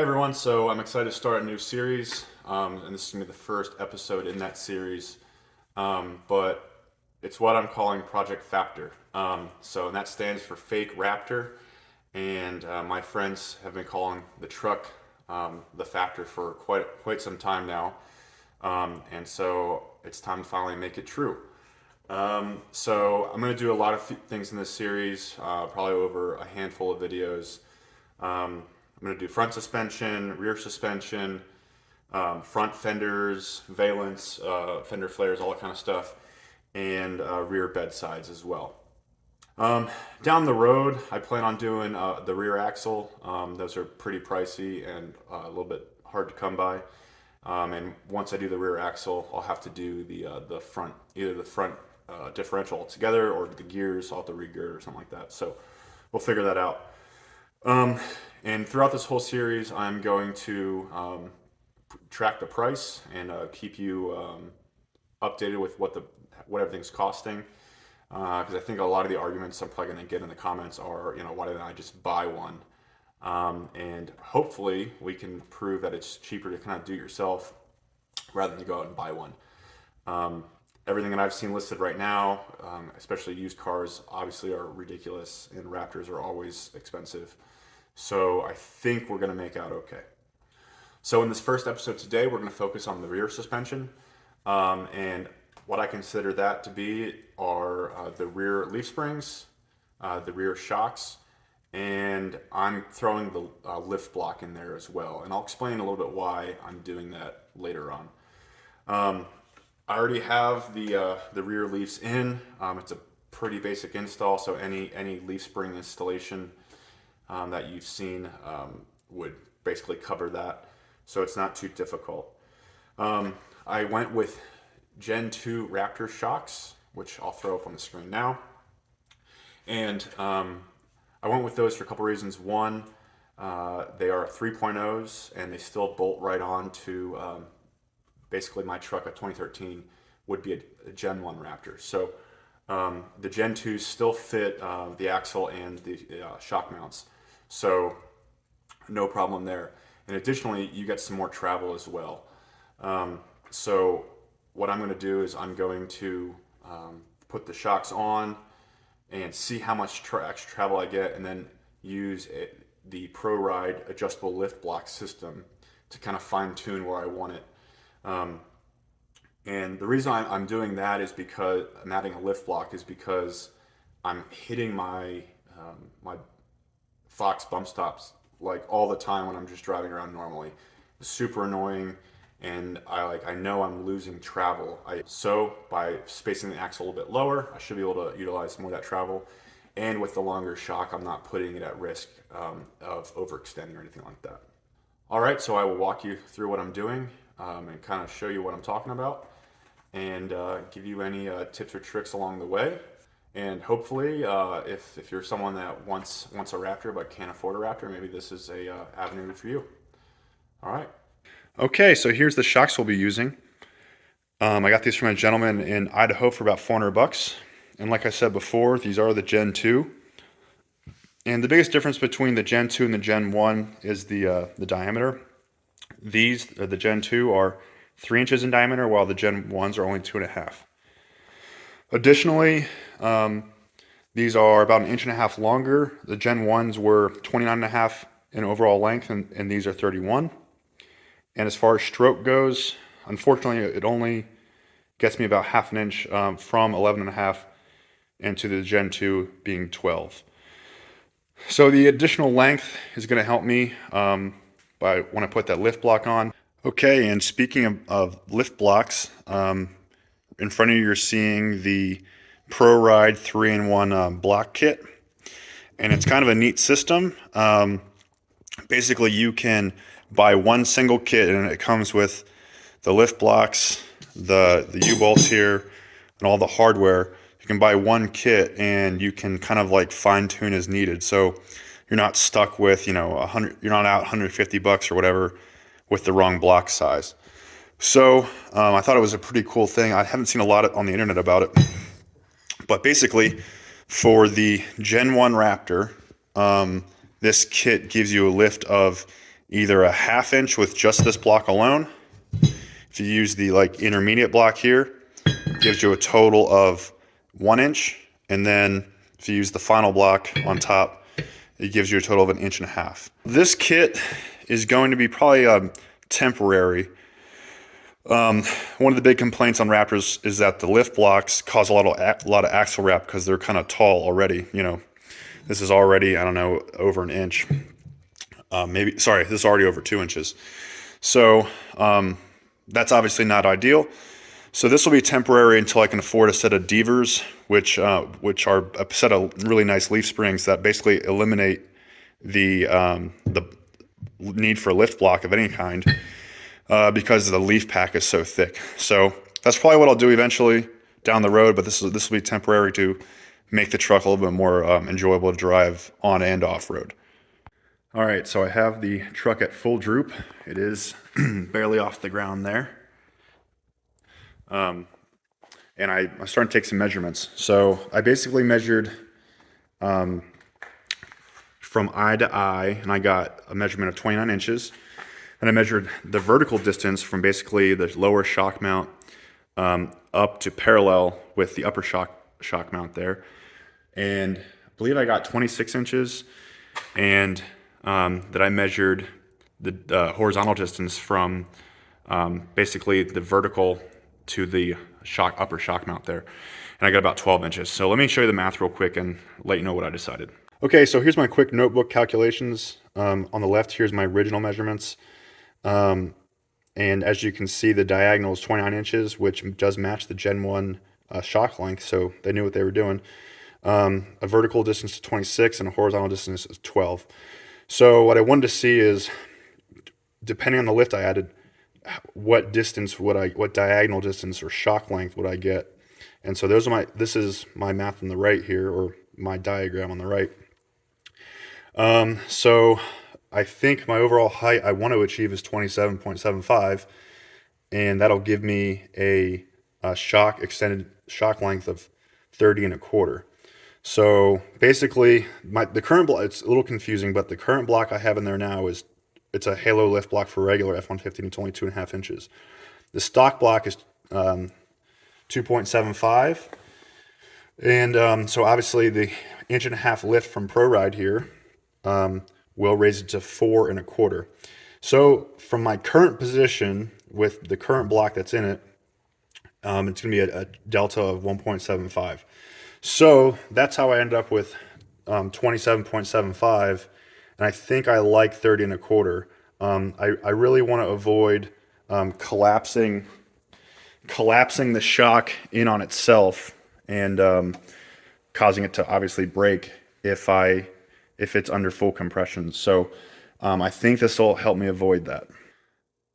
everyone, so I'm excited to start a new series, and this is going to be the first episode in that series, but it's what I'm calling Project Factor. And that stands for Fake Raptor, and my friends have been calling the truck the Factor for quite some time now, and so it's time to finally make it true. So I'm going to do a lot of things in this series, probably over a handful of videos. I'm going to do front suspension, rear suspension, front fenders, valence, fender flares, all that kind of stuff, and rear bed sides as well. Down the road, I plan on doing the rear axle. Those are pretty pricey and a little bit hard to come by. And once I do the rear axle, I'll have to do the front, either the front differential altogether or the gears. I'll have to re-gear or something like that. So we'll figure that out. And throughout this whole series, I'm going to track the price and keep you updated with what everything's costing. Because I think a lot of the arguments I'm probably going to get in the comments are, why didn't I just buy one? And hopefully we can prove that it's cheaper to kind of do it yourself rather than go out and buy one. Everything that I've seen listed right now, especially used cars, obviously are ridiculous, and Raptors are always expensive. So I think we're going to make out okay. So in this first episode today, we're going to focus on the rear suspension. And what I consider that to be are the rear leaf springs, the rear shocks, and I'm throwing the lift block in there as well. And I'll explain a little bit why I'm doing that later on. I already have the rear leafs in. It's a pretty basic install, so any leaf spring installation that you've seen would basically cover that, so it's not too difficult. I went with Gen 2 Raptor shocks, which I'll throw up on the screen now, and I went with those for a couple reasons. One, they are 3.0s and they still bolt right on to basically my truck, a 2013, would be a Gen 1 Raptor. So the Gen 2s still fit the axle and the shock mounts. So no problem there. And additionally, you get some more travel as well. So what I'm going to do is I'm going to put the shocks on and see how much extra travel I get, and then use the ProRyde adjustable lift block system to kind of fine tune where I want it. And the reason I'm doing that is because I'm adding a lift block is because I'm hitting my Fox bump stops like all the time when I'm just driving around normally. It's super annoying, and I know I'm losing travel. So by spacing the axle a little bit lower, I should be able to utilize more of that travel. And with the longer shock, I'm not putting it at risk of overextending or anything like that. All right, so I will walk you through what I'm doing and kind of show you what I'm talking about, and give you any tips or tricks along the way. And hopefully, if you're someone that wants a Raptor but can't afford a Raptor, maybe this is a avenue for you. All right. Okay, so here's the shocks we'll be using. I got these from a gentleman in Idaho for about $400. And like I said before, these are the Gen 2. And the biggest difference between the Gen 2 and the Gen 1 is the diameter. These, the Gen 2, are 3 inches in diameter, while the Gen 1s are only 2.5. Additionally, these are about 1.5 inches longer. The Gen 1s were 29.5 in overall length, and these are 31. And as far as stroke goes, unfortunately, it only gets me about 1/2 inch from 11.5 into the Gen 2 being 12. So the additional length is going to help me when I put that lift block on. Okay, and speaking of lift blocks, in front of you you're seeing the ProRyde 3-in-1 block kit. And it's kind of a neat system. Basically, you can buy one single kit, and it comes with the lift blocks, the U-bolts here, and all the hardware. You can buy one kit, and you can kind of like fine tune as needed. So you're not stuck with, you're not out $150 or whatever with the wrong block size. So I thought it was a pretty cool thing. I haven't seen a lot on the internet about it, but basically for the Gen 1 Raptor, this kit gives you a lift of either a 1/2 inch with just this block alone. If you use the like intermediate block here, it gives you a total of 1 inch. And then if you use the final block on top, it gives you a total of 1.5 inches. This kit is going to be probably temporary. One of the big complaints on Raptors is that the lift blocks cause a lot of axle wrap because they're kind of tall already. You know, this is already, I don't know, over 1 inch. This is already over 2 inches. So that's obviously not ideal. So this will be temporary until I can afford a set of Devers, which are a set of really nice leaf springs that basically eliminate the need for a lift block of any kind because the leaf pack is so thick. So that's probably what I'll do eventually down the road, but this will be temporary to make the truck a little bit more enjoyable to drive on and off road. All right, so I have the truck at full droop. It is barely off the ground there. And I'm starting to take some measurements. So I basically measured from eye to eye, and I got a measurement of 29 inches. And I measured the vertical distance from basically the lower shock mount up to parallel with the upper shock mount there. And I believe I got 26 inches. And that I measured the horizontal distance from basically the vertical to the upper shock mount there. And I got about 12 inches. So let me show you the math real quick and let you know what I decided. Okay, so here's my quick notebook calculations. On the left, here's my original measurements. And as you can see, the diagonal is 29 inches, which does match the Gen 1 shock length, so they knew what they were doing. A vertical distance is 26 and a horizontal distance is 12. So what I wanted to see is, depending on the lift I added, what diagonal distance or shock length would I get? And so this is my math on the right here, or my diagram on the right. So I think my overall height I want to achieve is 27.75, and that'll give me a extended shock length of 30.25. So basically, the current block, it's a little confusing, but the current block I have in there now it's a halo lift block for regular F-150, and it's only 2.5 inches. The stock block is 2.75, and so obviously the 1.5 inch lift from ProRyde here will raise it to 4.25. So from my current position with the current block that's in it, it's going to be a delta of 1.75. So that's how I ended up with 27.75, and I think I like 30.25. I really want to avoid collapsing the shock in on itself and causing it to obviously break if it's under full compression. So I think this will help me avoid that.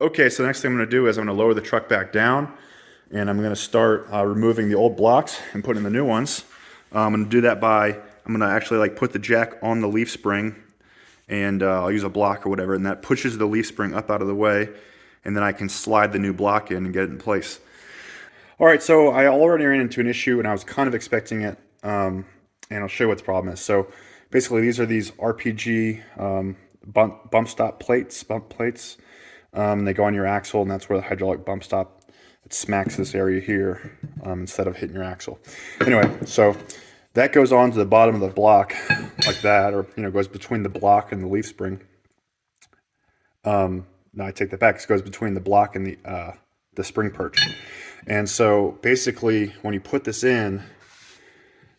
Okay, so the next thing I'm going to do is I'm going to lower the truck back down, and I'm going to start removing the old blocks and putting in the new ones. I'm going to do that I'm going to actually put the jack on the leaf spring, and I'll use a block or whatever, and that pushes the leaf spring up out of the way, and then I can slide the new block in and get it in place. All right, so I already ran into an issue, and I was kind of expecting it, and I'll show you what the problem is. So basically, these are these RPG bump plates. They go on your axle, and that's where the hydraulic bump stop, it smacks this area here instead of hitting your axle. Anyway, so that goes on to the bottom of the block like that, or goes between the block and the leaf spring. No, I take that back. It goes between the block and the spring perch. And so basically, when you put this in,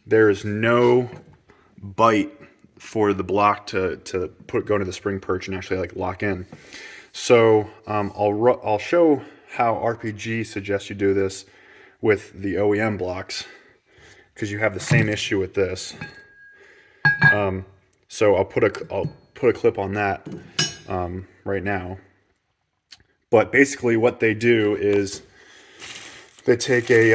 there is no bite for the block to go into the spring perch and actually lock in. So I'll show how RPG suggests you do this with the OEM blocks, because you have the same issue with this. So I'll put a clip on that right now. But basically, what they do is they take they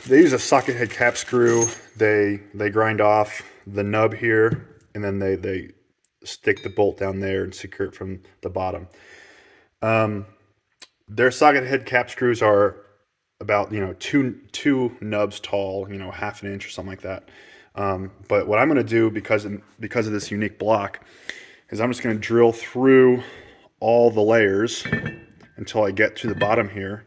use a socket head cap screw. They grind off the nub here, and then they stick the bolt down there and secure it from the bottom. Their socket head cap screws are about two nubs tall, 1/2 inch or something like that. But what I'm going to do because of this unique block is I'm just going to drill through all the layers until I get to the bottom here.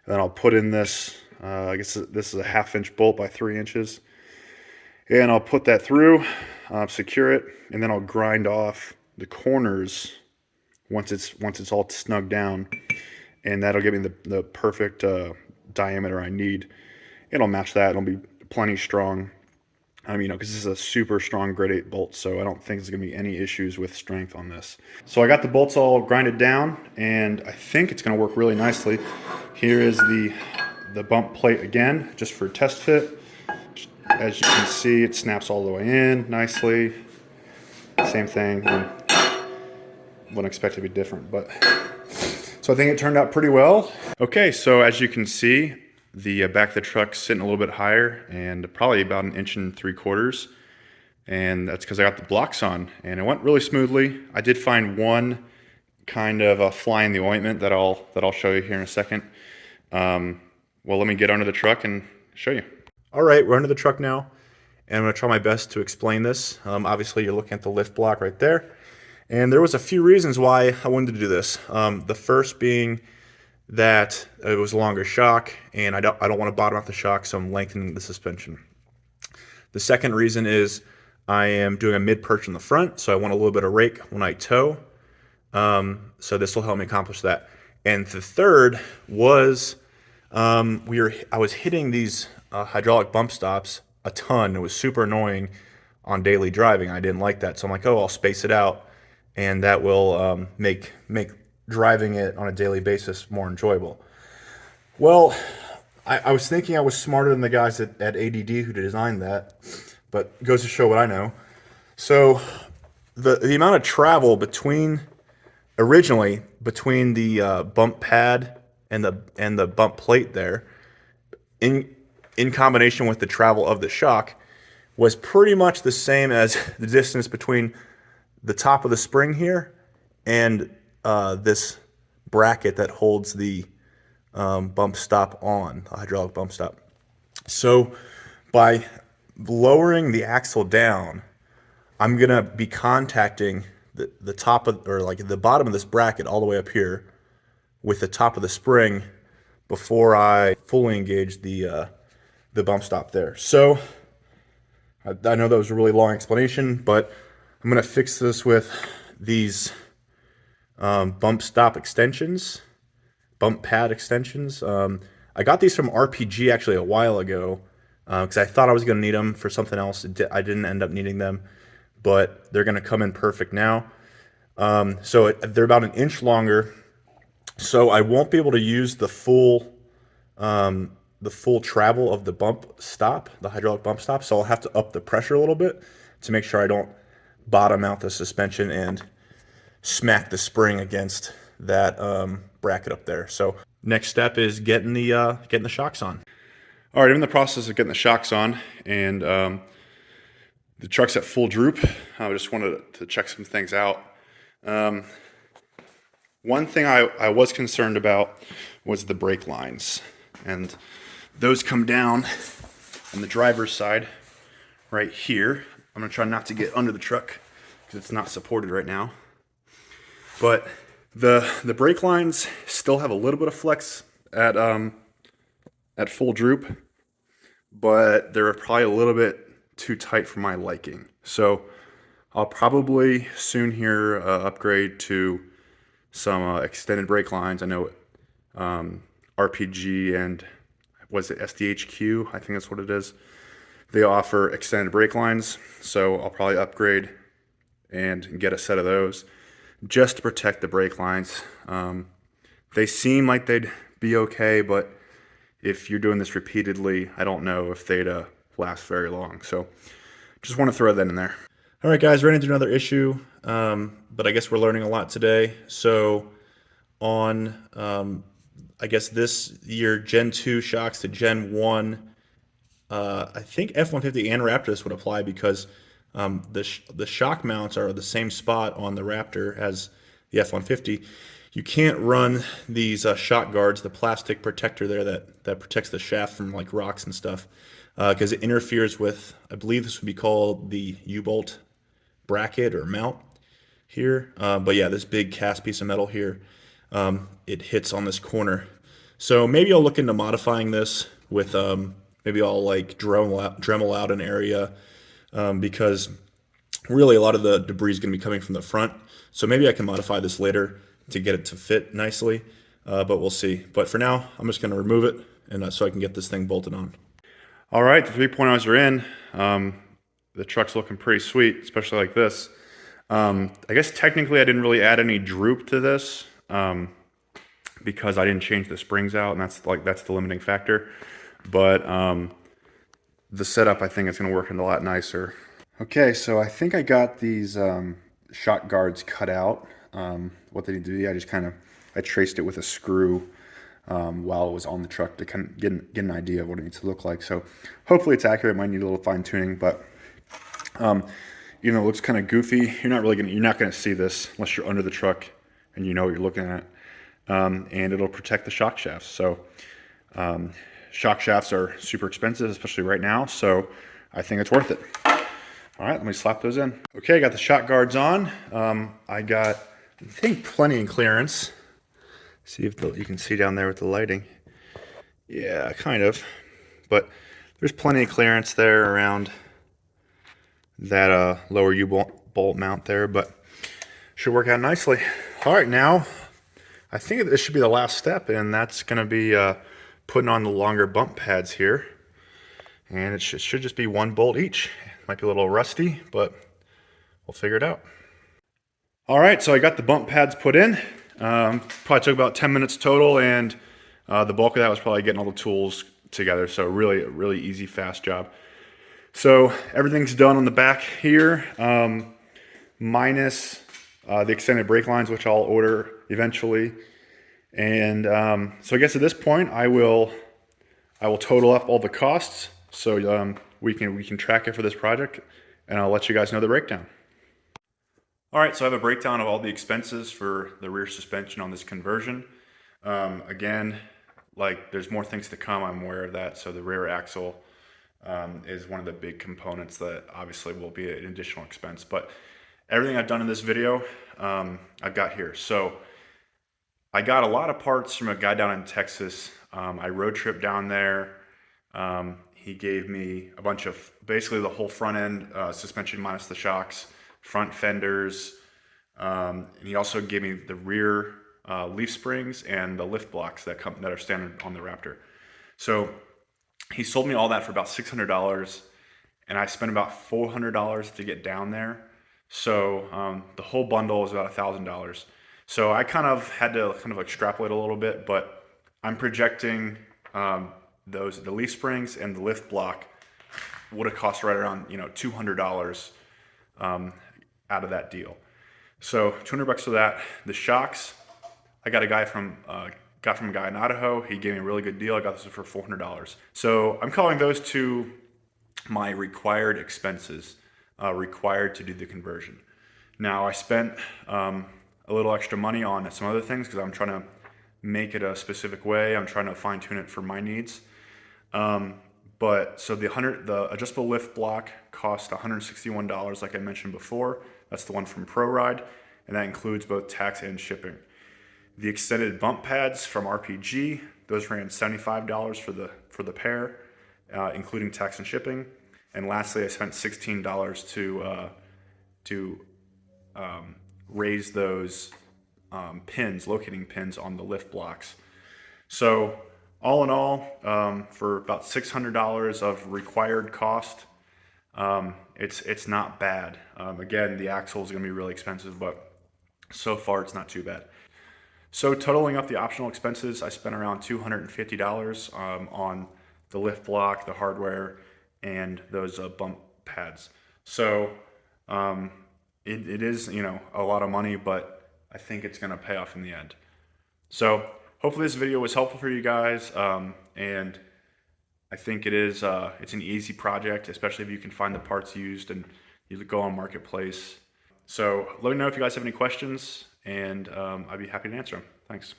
And then I'll put in this, I guess this is a 1/2 inch bolt by 3 inches. And I'll put that through, secure it, and then I'll grind off the corners once it's all snugged down. And that'll give me the perfect diameter I need. It'll match that. It'll be plenty strong. Because this is a super strong grade 8 bolt, so I don't think there's going to be any issues with strength on this. So I got the bolts all grinded down, and I think it's going to work really nicely. Here is the bump plate again, just for test fit. As you can see, it snaps all the way in nicely. Same thing. Wouldn't expect it to be different, but so I think it turned out pretty well. Okay, so as you can see, the back of the truck's sitting a little bit higher and probably about 1 3/4 inches. And that's because I got the blocks on, and it went really smoothly. I did find one kind of a fly in the ointment that I'll show you here in a second. Well, let me get under the truck and show you. All right, we're under the truck now, and I'm going to try my best to explain this. Obviously, you're looking at the lift block right there, and there was a few reasons why I wanted to do this. The first being that it was a longer shock, and I don't want to bottom out the shock, so I'm lengthening the suspension. The second reason is I am doing a mid-perch in the front, so I want a little bit of rake when I tow. So this will help me accomplish that. And the third was I was hitting these hydraulic bump stops a ton. It was super annoying on daily driving. I didn't like that, so I'm like, oh, I'll space it out, and that will make driving it on a daily basis more enjoyable. Well, I was thinking I was smarter than the guys at ADD who designed that, but it goes to show what I know. So the amount of travel originally between the bump pad and the bump plate there, in combination with the travel of the shock, was pretty much the same as the distance between the top of the spring here and this bracket that holds the bump stop on, the hydraulic bump stop. So by lowering the axle down, I'm gonna be contacting the top of, or like the bottom of this bracket all the way up here with the top of the spring before I fully engage the bump stop there. So I know that was a really long explanation, but I'm gonna fix this with these bump stop extensions, bump pad extensions. I got these from RPG actually a while ago because I thought I was going to need them for something else. I didn't end up needing them, but they're going to come in perfect now. So they're about 1 inch longer, so I won't be able to use the full travel of the bump stop, the hydraulic bump stop. So I'll have to up the pressure a little bit to make sure I don't bottom out the suspension and smack the spring against that bracket up there. So next step is getting the shocks on. All right, I'm in the process of getting the shocks on, and the truck's at full droop. I just wanted to check some things out. One thing I was concerned about was the brake lines, and those come down on the driver's side right here. I'm gonna try not to get under the truck because it's not supported right now. But the brake lines still have a little bit of flex at full droop, but they're probably a little bit too tight for my liking. So I'll probably soon here upgrade to some extended brake lines. I know RPG and was it SDHQ? I think that's what it is. They offer extended brake lines, so I'll probably upgrade and get a set of those, just to protect the brake lines. They seem like they'd be okay, but if you're doing this repeatedly, I don't know if they'd last very long. So just want to throw that in there. All right, guys, ran into another issue, but I guess we're learning a lot today. So on, I guess this year, Gen 2 shocks to Gen 1, I think F-150 and Raptor would apply because the shock mounts are the same spot on the Raptor as the F-150. You can't run these shock guards, the plastic protector there that protects the shaft from like rocks and stuff, because it interferes with, I believe this would be called the U-bolt bracket or mount. here. But yeah, this big cast piece of metal here, it hits on this corner. So maybe I'll look into modifying this with maybe I'll like Dremel out an area because really a lot of the debris is going to be coming from the front. So maybe I can modify this later to get it to fit nicely, but we'll see. But for now, I'm just going to remove it and so I can get this thing bolted on. All right, the 3.0s are in. The truck's looking pretty sweet, especially like this. I guess technically I didn't really add any droop to this because I didn't change the springs out, and that's the limiting factor. But the setup, I think, is going to work a lot nicer. Okay, so I think I got these shock guards cut out. What they need to do, I traced it with a screw while it was on the truck to kind of get an idea of what it needs to look like. So hopefully it's accurate. It might need a little fine tuning, but it looks kind of goofy. You're not gonna see this unless you're under the truck and you know what you're looking at. And it'll protect the shock shafts. So shock shafts are super expensive, especially right now. So I think it's worth it. All right, let me slap those in. Okay, I got the shock guards on. I got, I think, plenty in clearance. See if you can see down there with the lighting. Yeah, kind of. But there's plenty of clearance there around that lower U-bolt mount there, but should work out nicely. All right, now I think this should be the last step, and that's going to be putting on the longer bump pads here. And it should just be one bolt each. Might be a little rusty, but we'll figure it out. All right, so I got the bump pads put in. Probably took about 10 minutes total, and the bulk of that was probably getting all the tools together. So really easy, fast job. So everything's done on the back here, minus the extended brake lines, which I'll order eventually. And so I guess at this point, I will total up all the costs, so we can track it for this project, and I'll let you guys know the breakdown. All right, so I have a breakdown of all the expenses for the rear suspension on this conversion. Again, like there's more things to come, I'm aware of that. So the rear axle is one of the big components that obviously will be an additional expense. But everything I've done in this video, I've got here. So I got a lot of parts from a guy down in Texas. I road tripped down there. He gave me a bunch of, basically the whole front end suspension minus the shocks, front fenders, and he also gave me the rear leaf springs and the lift blocks that are standard on the Raptor. So he sold me all that for about $600, and I spent about $400 to get down there. So the whole bundle is about $1,000. So I kind of had to extrapolate a little bit, but I'm projecting the leaf springs and the lift block would have cost right around $200 out of that deal. So $200 for that. The shocks, I got a guy from a guy in Idaho. He gave me a really good deal. I got this for $400. So I'm calling those two my required expenses, required to do the conversion. Now I spent a little extra money on some other things because I'm trying to make it a specific way. I'm trying to fine tune it for my needs. But so the adjustable lift block cost $161, like I mentioned before. That's the one from ProRyde, and that includes both tax and shipping. The extended bump pads from RPG, those ran $75 for the pair, including tax and shipping. And lastly, I spent $16 to raise those locating pins on the lift blocks. So all in all, for about $600 of required cost, it's not bad. Again, the axle is going to be really expensive, but so far it's not too bad. So totaling up the optional expenses, I spent around $250 on the lift block, the hardware, and those bump pads. So it is a lot of money, but I think it's going to pay off in the end. So hopefully this video was helpful for you guys, and I think it is. It's an easy project, especially if you can find the parts used and you go on Marketplace. So let me know if you guys have any questions, and I'd be happy to answer them. Thanks.